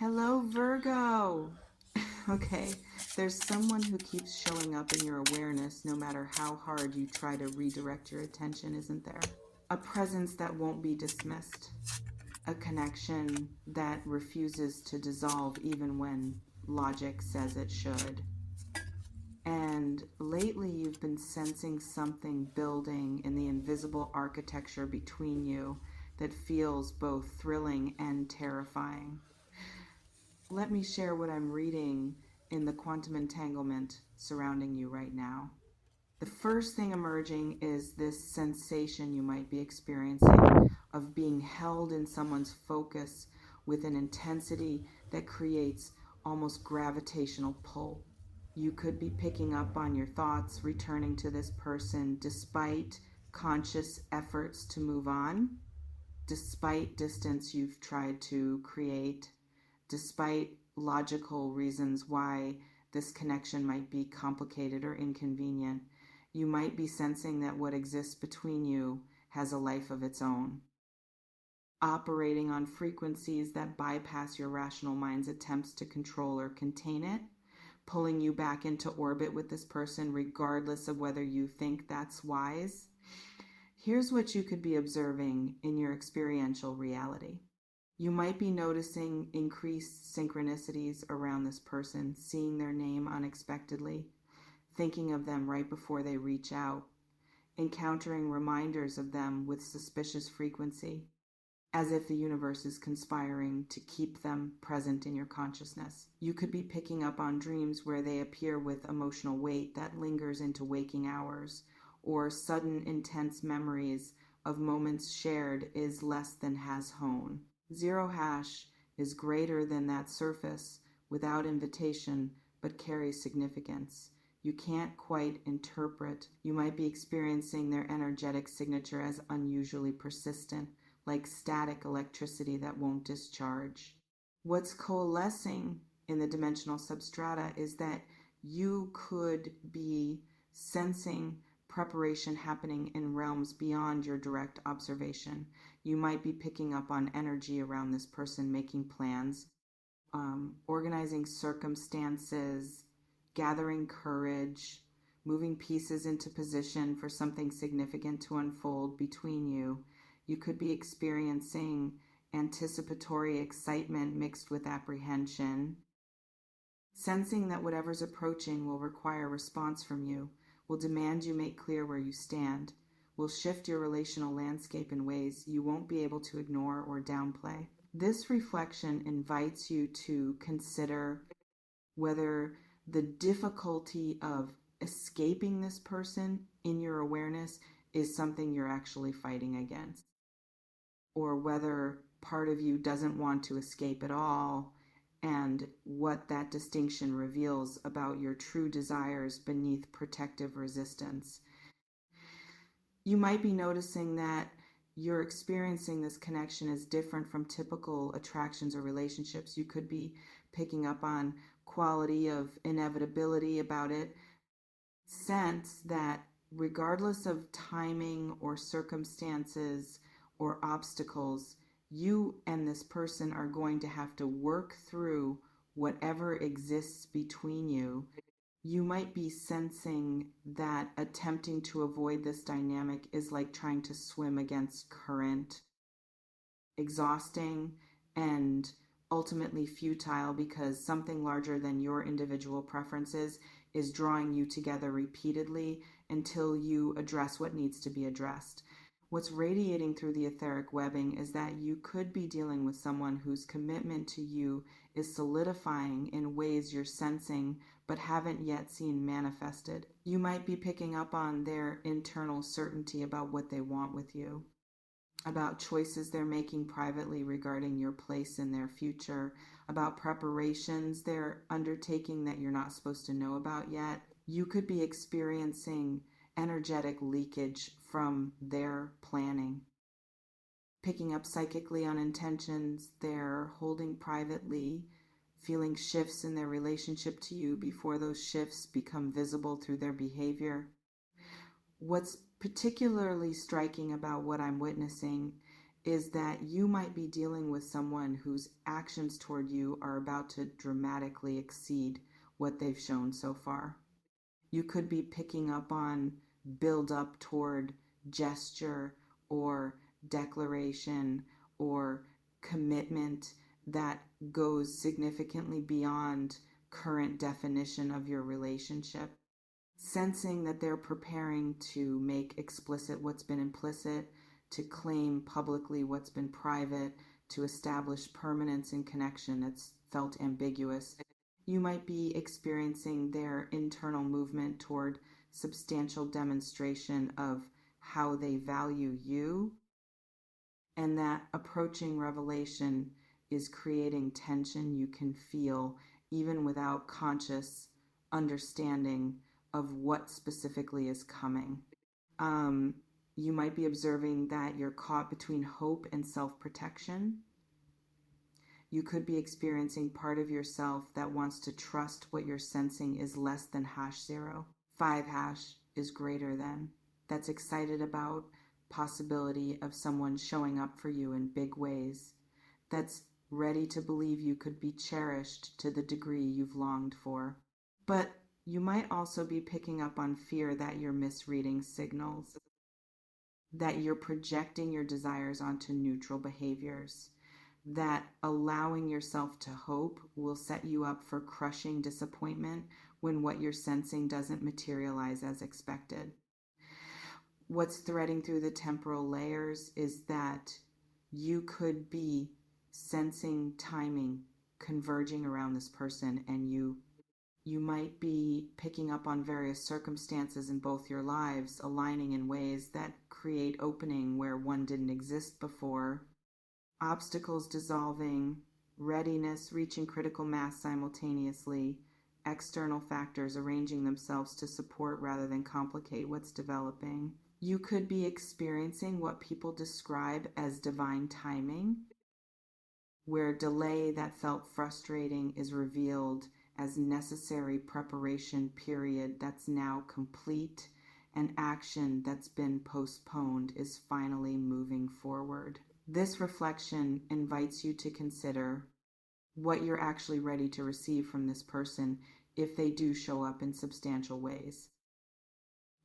Hello, Virgo. Okay, there's someone who keeps showing up in your awareness no matter how hard you try to redirect your attention, isn't there? A presence that won't be dismissed, a connection that refuses to dissolve even when logic says it should. And lately, you've been sensing something building in the invisible architecture between you that feels both thrilling and terrifying. Let me share what I'm reading in the quantum entanglement surrounding you right now. The first thing emerging is this sensation you might be experiencing of being held in someone's focus with an intensity that creates almost gravitational pull. You could be picking up on your thoughts returning to this person despite conscious efforts to move on, despite distance you've tried to create, despite logical reasons why this connection might be complicated or inconvenient. You might be sensing that what exists between you has a life of its own, operating on frequencies that bypass your rational mind's attempts to control or contain it, pulling you back into orbit with this person regardless of whether you think that's wise. Here's what you could be observing in your experiential reality. You might be noticing increased synchronicities around this person, seeing their name unexpectedly, thinking of them right before they reach out, encountering reminders of them with suspicious frequency, as if the universe is conspiring to keep them present in your consciousness. You could be picking up on dreams where they appear with emotional weight that lingers into waking hours, or sudden intense memories of moments shared is less than has hone. Zero hash is greater than that surface without invitation but carries significance. You can't quite interpret. You might be experiencing their energetic signature as unusually persistent, like static electricity that won't discharge. What's coalescing in the dimensional substrata is that you could be sensing preparation happening in realms beyond your direct observation. You might be picking up on energy around this person making plans, organizing circumstances, gathering courage, moving pieces into position for something significant to unfold between you. You could be experiencing anticipatory excitement mixed with apprehension, sensing that whatever's approaching will require response from you, will demand you make clear where you stand, will shift your relational landscape in ways you won't be able to ignore or downplay. This reflection invites you to consider whether the difficulty of escaping this person in your awareness is something you're actually fighting against, or whether part of you doesn't want to escape at all, and what that distinction reveals about your true desires beneath protective resistance. You might be noticing that you're experiencing this connection as different from typical attractions or relationships. You could be picking up on quality of inevitability about it. Sense that regardless of timing or circumstances or obstacles, you and this person are going to have to work through whatever exists between you. You might be sensing that attempting to avoid this dynamic is like trying to swim against current, exhausting, and ultimately futile because something larger than your individual preferences is drawing you together repeatedly until you address what needs to be addressed. What's radiating through the etheric webbing is that you could be dealing with someone whose commitment to you is solidifying in ways you're sensing but haven't yet seen manifested. You might be picking up on their internal certainty about what they want with you, about choices they're making privately regarding your place in their future, about preparations they're undertaking that you're not supposed to know about yet. You could be experiencing energetic leakage from their planning, picking up psychically on intentions they're holding privately, feeling shifts in their relationship to you before those shifts become visible through their behavior. What's particularly striking about what I'm witnessing is that you might be dealing with someone whose actions toward you are about to dramatically exceed what they've shown so far. You could be picking up on build up toward gesture or declaration or commitment that goes significantly beyond current definition of your relationship. Sensing that they're preparing to make explicit what's been implicit, to claim publicly what's been private, to establish permanence in connection that's felt ambiguous. You might be experiencing their internal movement toward substantial demonstration of how they value you, and that approaching revelation is creating tension you can feel even without conscious understanding of what specifically is coming. You might be observing that you're caught between hope and self-protection. You could be experiencing part of yourself that wants to trust what you're sensing is less than #0. 5# is greater than. That's excited about possibility of someone showing up for you in big ways. That's ready to believe you could be cherished to the degree you've longed for. But you might also be picking up on fear that you're misreading signals, that you're projecting your desires onto neutral behaviors, that allowing yourself to hope will set you up for crushing disappointment when what you're sensing doesn't materialize as expected. What's threading through the temporal layers is that you could be sensing timing converging around this person, and you might be picking up on various circumstances in both your lives aligning in ways that create opening where one didn't exist before, obstacles dissolving, readiness reaching critical mass simultaneously, external factors arranging themselves to support rather than complicate what's developing. You could be experiencing what people describe as divine timing, where delay that felt frustrating is revealed as necessary preparation period that's now complete, and action that's been postponed is finally moving forward. This reflection invites you to consider what you're actually ready to receive from this person if they do show up in substantial ways,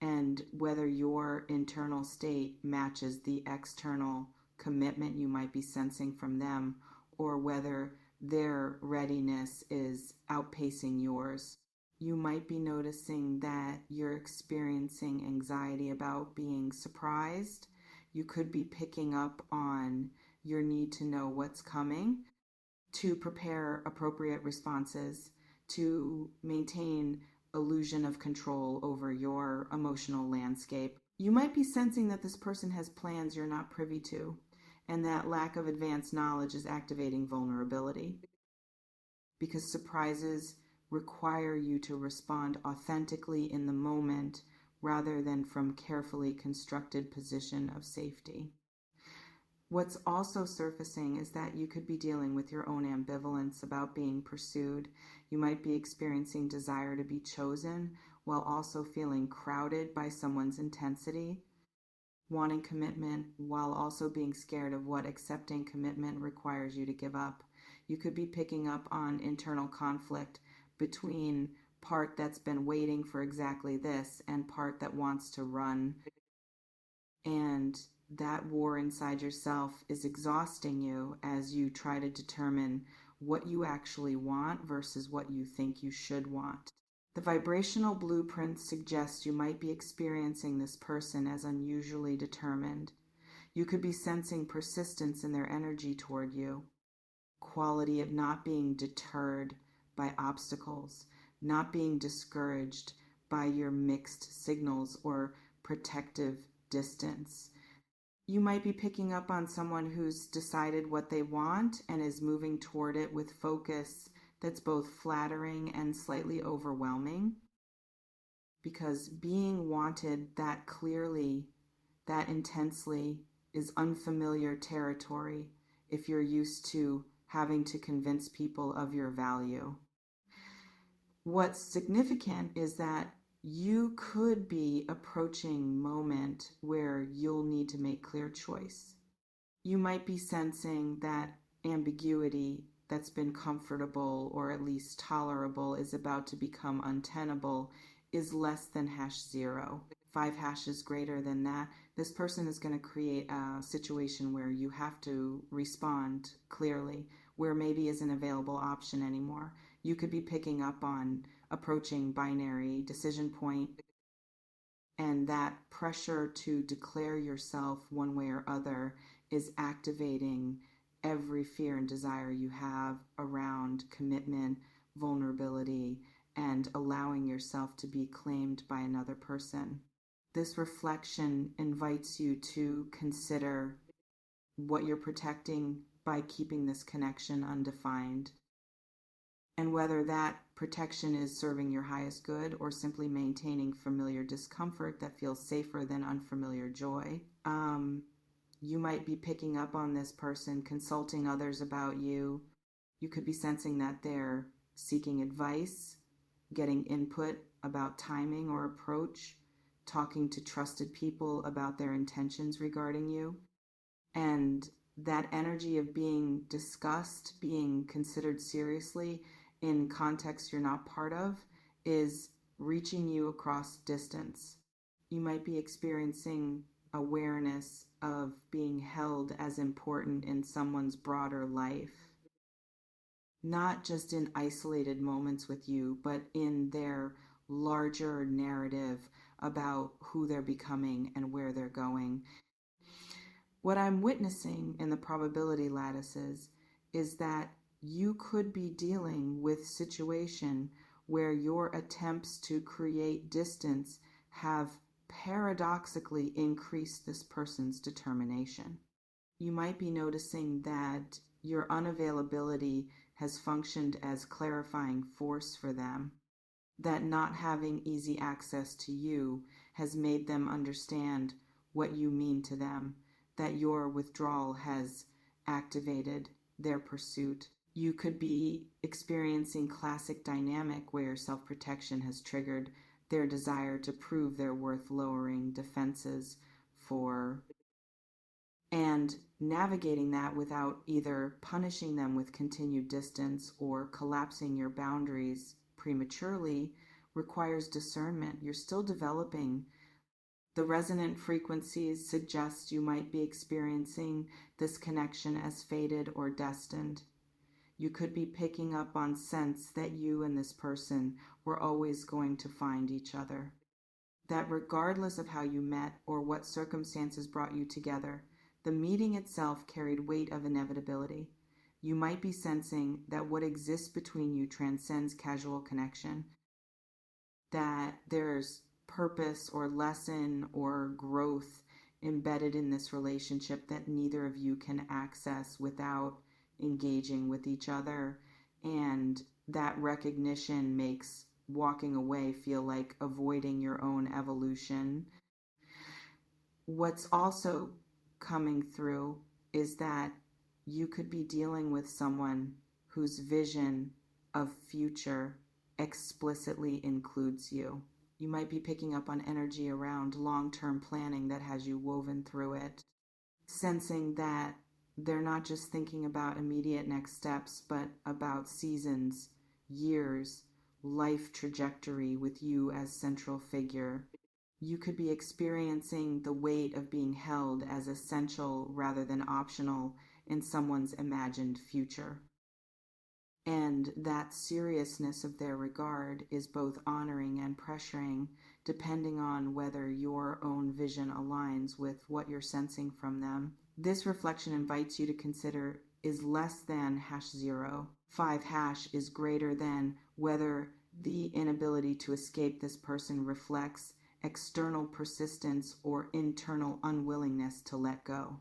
and whether your internal state matches the external commitment you might be sensing from them, or whether their readiness is outpacing yours. You might be noticing that you're experiencing anxiety about being surprised. You could be picking up on your need to know what's coming, to prepare appropriate responses, to maintain illusion of control over your emotional landscape. You might be sensing that this person has plans you're not privy to, and that lack of advanced knowledge is activating vulnerability, because surprises require you to respond authentically in the moment rather than from carefully constructed position of safety. What's also surfacing is that you could be dealing with your own ambivalence about being pursued. You might be experiencing desire to be chosen while also feeling crowded by someone's intensity, wanting commitment while also being scared of what accepting commitment requires you to give up. You could be picking up on internal conflict between part that's been waiting for exactly this and part that wants to run. And that war inside yourself is exhausting you as you try to determine what you actually want versus what you think you should want. The vibrational blueprint suggests you might be experiencing this person as unusually determined. You could be sensing persistence in their energy toward you, quality of not being deterred by obstacles, not being discouraged by your mixed signals or protective distance. You might be picking up on someone who's decided what they want and is moving toward it with focus that's both flattering and slightly overwhelming, because being wanted that clearly, that intensely, is unfamiliar territory if you're used to having to convince people of your value. What's significant is that you could be approaching a moment where you'll need to make clear choice. You might be sensing that ambiguity that's been comfortable or at least tolerable is about to become untenable is less than #0. 5 hashes greater than that. This person is going to create a situation where you have to respond clearly, where maybe isn't an available option anymore. You could be picking up on approaching binary decision point, and that pressure to declare yourself one way or other is activating every fear and desire you have around commitment, vulnerability, and allowing yourself to be claimed by another person. This reflection invites you to consider what you're protecting by keeping this connection undefined, and whether that protection is serving your highest good or simply maintaining familiar discomfort that feels safer than unfamiliar joy. You might be picking up on this person consulting others about you. You could be sensing that they're seeking advice, getting input about timing or approach, talking to trusted people about their intentions regarding you. And that energy of being discussed, being considered seriously in contexts you're not part of, is reaching you across distance. You might be experiencing awareness of being held as important in someone's broader life, not just in isolated moments with you, but in their larger narrative about who they're becoming and where they're going. What I'm witnessing in the probability lattices is that you could be dealing with situation where your attempts to create distance have paradoxically increased this person's determination. You might be noticing that your unavailability has functioned as clarifying force for them, that not having easy access to you has made them understand what you mean to them, that your withdrawal has activated their pursuit. You could be experiencing classic dynamic where self-protection has triggered their desire to prove their worth, lowering defenses for and navigating that without either punishing them with continued distance or collapsing your boundaries prematurely requires discernment. You're still developing. The resonant frequencies suggest you might be experiencing this connection as fated or destined. You could be picking up on sense that you and this person were always going to find each other. That regardless of how you met or what circumstances brought you together, the meeting itself carried weight of inevitability. You might be sensing that what exists between you transcends casual connection, that there's purpose or lesson or growth embedded in this relationship that neither of you can access without engaging with each other. And that recognition makes walking away feel like avoiding your own evolution. What's also coming through is that you could be dealing with someone whose vision of future explicitly includes you. You might be picking up on energy around long-term planning that has you woven through it, sensing that they're not just thinking about immediate next steps, but about seasons, years, life trajectory with you as central figure. You could be experiencing the weight of being held as essential rather than optional in someone's imagined future. And that seriousness of their regard is both honoring and pressuring, depending on whether your own vision aligns with what you're sensing from them. This reflection invites you to consider is less than #0. 5 is greater than whether the inability to escape this person reflects external persistence or internal unwillingness to let go.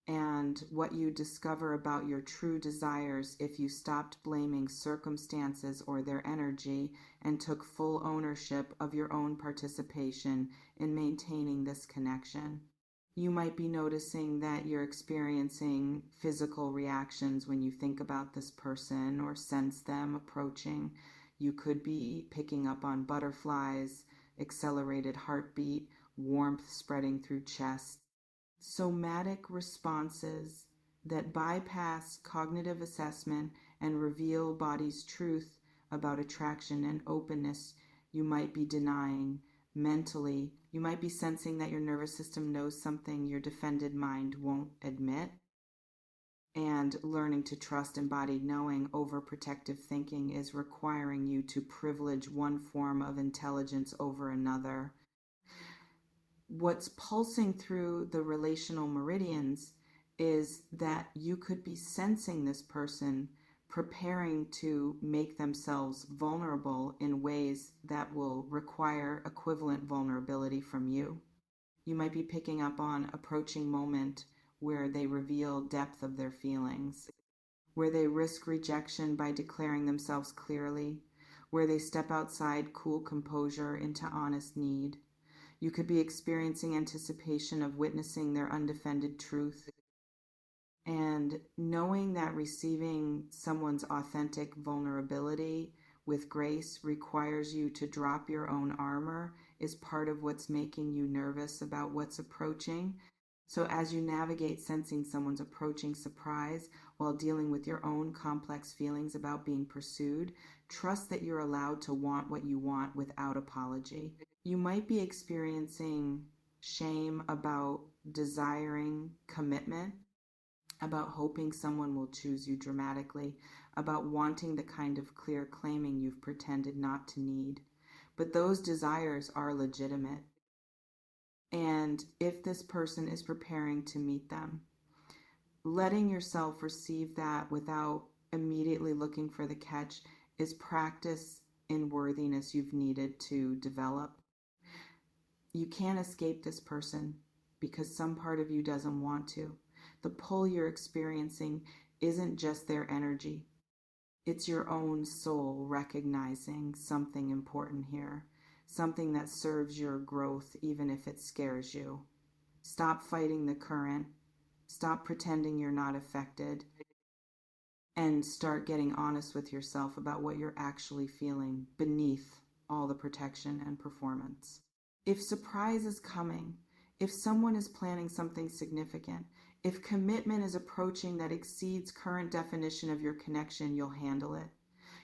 And what you discover about your true desires if you stopped blaming circumstances or their energy and took full ownership of your own participation in maintaining this connection. You might be noticing that you're experiencing physical reactions when you think about this person or sense them approaching. You could be picking up on butterflies, accelerated heartbeat, warmth spreading through chest. somatic responses that bypass cognitive assessment and reveal body's truth about attraction and openness you might be denying mentally. You might be sensing that your nervous system knows something your defended mind won't admit. And learning to trust embodied knowing over protective thinking is requiring you to privilege one form of intelligence over another. What's pulsing through the relational meridians is that you could be sensing this person preparing to make themselves vulnerable in ways that will require equivalent vulnerability from you. You might be picking up on approaching moment where they reveal depth of their feelings, where they risk rejection by declaring themselves clearly, where they step outside cool composure into honest need. You could be experiencing anticipation of witnessing their undefended truth, and knowing that receiving someone's authentic vulnerability with grace requires you to drop your own armor is part of what's making you nervous about what's approaching. So as you navigate sensing someone's approaching surprise while dealing with your own complex feelings about being pursued, trust that you're allowed to want what you want without apology. You might be experiencing shame about desiring commitment, about hoping someone will choose you dramatically, about wanting the kind of clear claiming you've pretended not to need. But those desires are legitimate. And if this person is preparing to meet them, letting yourself receive that without immediately looking for the catch is practice in worthiness you've needed to develop. You can't escape this person because some part of you doesn't want to. The pull you're experiencing isn't just their energy, it's your own soul recognizing something important here, something that serves your growth even if it scares you. Stop fighting the current, stop pretending you're not affected, and start getting honest with yourself about what you're actually feeling beneath all the protection and performance. If surprise is coming, if someone is planning something significant, if commitment is approaching that exceeds current definition of your connection, you'll handle it.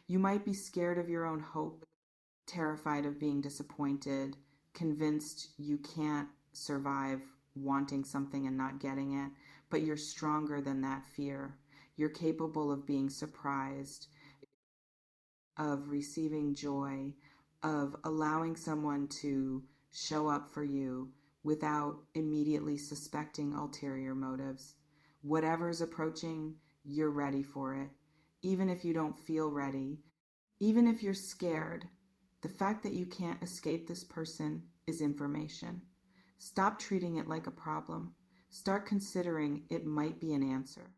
You might be scared of your own hope, terrified of being disappointed, convinced you can't survive wanting something and not getting it, but you're stronger than that fear. You're capable of being surprised, of receiving joy, of allowing someone to show up for you without immediately suspecting ulterior motives. Whatever's approaching, you're ready for it. Even if you don't feel ready, even if you're scared, the fact that you can't escape this person is information. Stop treating it like a problem. Start considering it might be an answer.